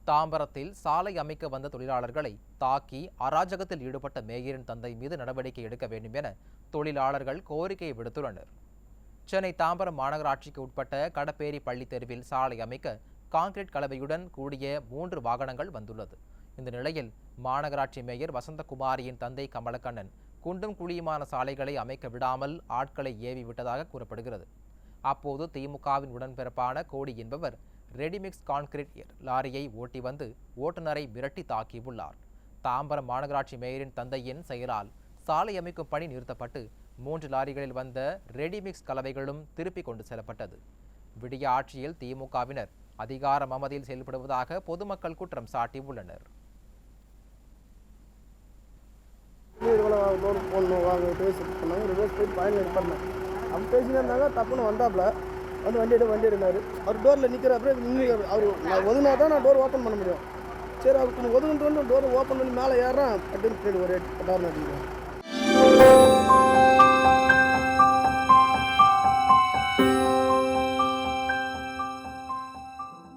தாம்பரத்தில் சாலை அமைக்க வந்த தொழிலாளர்களை தாக்கி அராஜகத்தில் ஈடுபட்ட மேயரின் தந்தை மீது நடவடிக்கை எடுக்க வேண்டும் என தொழிலாளர்கள் கோரிக்கையை விடுத்துள்ளனர். சென்னை தாம்பரம் மாநகராட்சிக்கு உட்பட்ட கடப்பேரி பள்ளி தெருவில் சாலை அமைக்க கான்கிரீட் கலவையுடன் கூடிய 3 வாகனங்கள் வந்துள்ளது. இந்த நிலையில் மாநகராட்சி மேயர் வசந்தகுமாரியின் தந்தை கமலக்கண்ணன் குண்டும் குழியுமான சாலைகளை அமைக்க விடாமல் ஆட்களை ஏவி விட்டதாக கூறப்படுகிறது. அப்போது திமுகவின் உடன்பிறப்பான கோடி என்பவர் ரெடிமிக்ஸ் கான்கிரீட் லாரியை ஓட்டி வந்து ஓட்டுநரை மிரட்டி தாக்கியுள்ளார். தாம்பரம் மாநகராட்சி மேயரின் தந்தையின் செயலால் சாலை அமைக்கும் பணி நிறுத்தப்பட்டு 3 லாரிகளில் வந்த ரெடிமிக்ஸ் கலவைகளும் திருப்பி கொண்டு செல்லப்பட்டது. விடிய ஆட்சியில் திமுகவினர் அதிகார மமதியில் செயல்படுவதாக பொதுமக்கள் குற்றம் சாட்டியுள்ளனர். தப்புன்னு வந்தாப்புல வந்து வண்டி எடுனாரு. அவர் டோரில் நிற்கிறாப்புல அவர் ஒதுனா தான் நான் டோர் ஓப்பன் பண்ண முடியும். சரி அவருக்கு ஒதுங்கிட்டு வந்து டோர் ஓப்பன் பண்ணி மேலே ஏறான் அப்படின்னு ஒரு காரணம்.